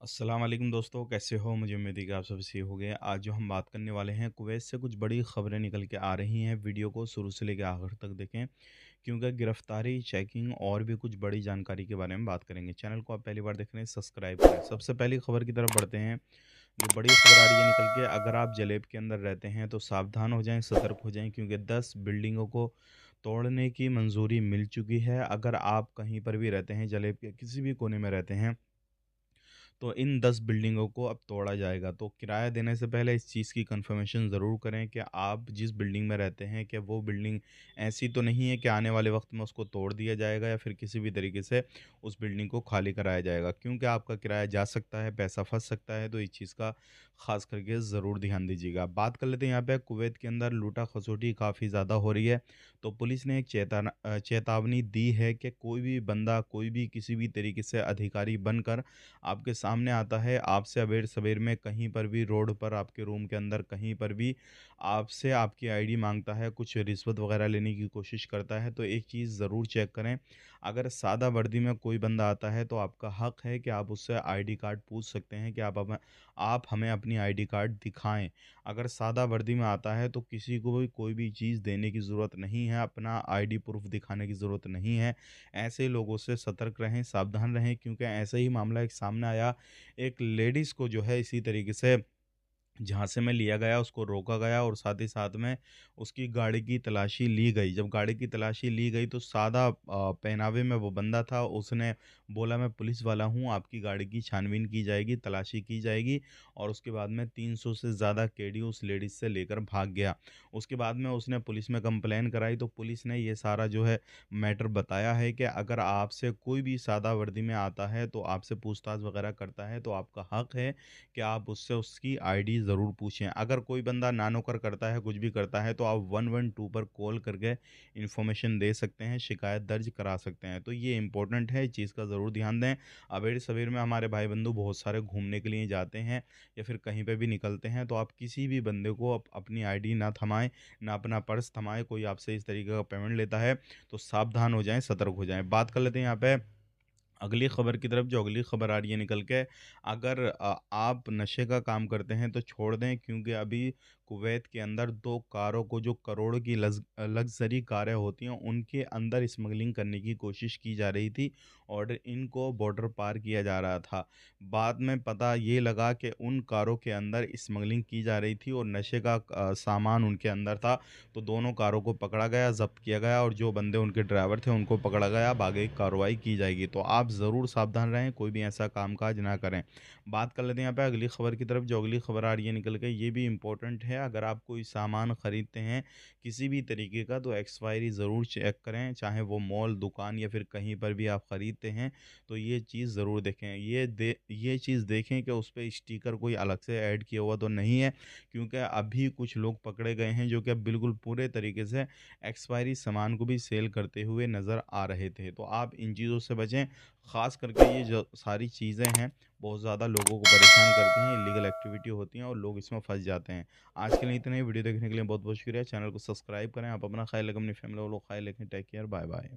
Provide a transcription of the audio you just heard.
अस्सलाम वालेकुम दोस्तों, कैसे हो? मुझे उम्मीद है कि आप सब सही होंगे। आज जो हम बात करने वाले हैं, कुवैत से कुछ बड़ी खबरें निकल के आ रही हैं। वीडियो को शुरू से लेकर आखिर तक देखें, क्योंकि गिरफ्तारी, चेकिंग और भी कुछ बड़ी जानकारी के बारे में बात करेंगे। चैनल को आप पहली बार देख रहे हैं, सब्सक्राइब करें। सबसे पहली खबर की तरफ बढ़ते हैं। जो बड़ी खबर आ रही है निकल के, अगर आप जलेब के अंदर रहते हैं तो सावधान हो जाएँ, सतर्क हो जाएँ, क्योंकि 10 बिल्डिंगों को तोड़ने की मंजूरी मिल चुकी है। अगर आप कहीं पर भी रहते हैं, जलेब के किसी भी कोने में रहते हैं, तो इन 10 बिल्डिंगों को अब तोड़ा जाएगा। तो किराया देने से पहले इस चीज़ की कन्फर्मेशन ज़रूर करें कि आप जिस बिल्डिंग में रहते हैं, क्या वो बिल्डिंग ऐसी तो नहीं है कि आने वाले वक्त में उसको तोड़ दिया जाएगा या फिर किसी भी तरीके से उस बिल्डिंग को खाली कराया जाएगा, क्योंकि आपका किराया जा सकता है, पैसा फंस सकता है। तो इस चीज़ का खास करके ज़रूर ध्यान दीजिएगा। बात कर लेते हैं यहाँ पे, कुवैत के अंदर लूटा खसोटी काफ़ी ज़्यादा हो रही है। तो पुलिस ने एक चेतावनी दी है कि कोई भी बंदा, कोई भी किसी भी तरीके से अधिकारी बनकर आपके सामने आता है, आपसे अबेर-सबेर में कहीं पर भी, रोड पर, आपके रूम के अंदर कहीं पर भी आपसे आपकी आईडी माँगता है, कुछ रिश्वत वग़ैरह लेने की कोशिश करता है, तो एक चीज़ ज़रूर चेक करें। अगर सादा वर्दी में कोई बंदा आता है, तो आपका हक़ है कि आप उससे आईडी कार्ड पूछ सकते हैं कि आप हमें अपनी आईडी कार्ड दिखाएँ। अगर सादा वर्दी में आता है, तो किसी को भी कोई भी चीज़ देने की ज़रूरत नहीं है, अपना आईडी प्रूफ़ दिखाने की ज़रूरत नहीं है। ऐसे लोगों से सतर्क रहें, सावधान रहें, क्योंकि ऐसा ही मामला एक सामने आया। एक लेडीज़ को जो है इसी तरीके से झांसे में लिया गया, उसको रोका गया और साथ ही साथ में उसकी गाड़ी की तलाशी ली गई। जब गाड़ी की तलाशी ली गई तो सादा पहनावे में वो बंदा था, उसने बोला मैं पुलिस वाला हूँ, आपकी गाड़ी की छानबीन की जाएगी, तलाशी की जाएगी, और उसके बाद में 300 से ज़्यादा केडी उस लेडीज़ से लेकर भाग गया। उसके बाद में उसने पुलिस में कंप्लेन कराई, तो पुलिस ने ये सारा जो है मैटर बताया है कि अगर आपसे कोई भी सादा वर्दी में आता है, तो आपसे पूछताछ वगैरह करता है, तो आपका हक है कि आप उससे उसकी आईडी ज़रूर पूछें। अगर कोई बंदा ना-नुक्कर करता है, कुछ भी करता है, तो आप 112 पर कॉल करके इन्फॉर्मेशन दे सकते हैं, शिकायत दर्ज करा सकते हैं। तो ये इम्पोर्टेंट है, इस चीज़ का ज़रूर ध्यान दें। अबेर-सबेर में हमारे भाई-बंधु बहुत सारे घूमने के लिए जाते हैं या फिर कहीं पे भी निकलते हैं, तो आप किसी भी बंदे को अपनी आईडी ना थमाएँ, ना अपना पर्स थमाएँ। कोई आपसे इस तरीके का पेमेंट लेता है, तो सावधान हो जाएँ, सतर्क हो जाएँ। बात कर लेते हैं यहाँ पे अगली खबर की तरफ। जो अगली खबर आ रही है निकल के, अगर आप नशे का काम करते हैं तो छोड़ दें, क्योंकि अभी कुवैत के अंदर 2 कारों को, जो करोड़ की लग्ज़री कारें होती हैं, उनके अंदर स्मगलिंग करने की कोशिश की जा रही थी और इनको बॉर्डर पार किया जा रहा था। बाद में पता ये लगा कि उन कारों के अंदर स्मगलिंग की जा रही थी और नशे का सामान उनके अंदर था। तो दोनों कारों को पकड़ा गया, ज़ब्त किया गया और जो बंदे उनके ड्राइवर थे उनको पकड़ा गया। अब आगे की कार्रवाई की जाएगी। तो आप ज़रूर सावधान रहें, कोई भी ऐसा कामकाज ना करें। बात कर लेते हैं यहाँ पे अगली खबर की तरफ। जो अगली खबर आ रही है निकल के, ये भी इम्पोर्टेंट है। अगर आप कोई सामान खरीदते हैं किसी भी तरीके का, तो एक्सपायरी ज़रूर चेक करें, चाहे वो मॉल, दुकान या फिर कहीं पर भी आप खरीदते हैं, तो ये चीज़ ज़रूर देखें। ये चीज़ देखें कि उस पे स्टिकर कोई अलग से ऐड किया हुआ तो नहीं है, क्योंकि अभी कुछ लोग पकड़े गए हैं जो कि अब बिल्कुल पूरे तरीके से एक्सपायरी सामान को भी सेल करते हुए नज़र आ रहे थे। तो आप इन चीज़ों से बचें। ख़ास करके ये जो सारी चीज़ें हैं, बहुत ज़्यादा लोगों को परेशान करती हैं, इल्लीगल एक्टिविटी होती हैं और लोग इसमें फँस जाते हैं। आज के लिए इतना ही। वीडियो देखने के लिए बहुत-बहुत शुक्रिया। चैनल को सब्सक्राइब करें। आप अपना ख़्याल रखें, अपनी फैमिली वालों का ख़्याल रखें। Take care, bye-bye.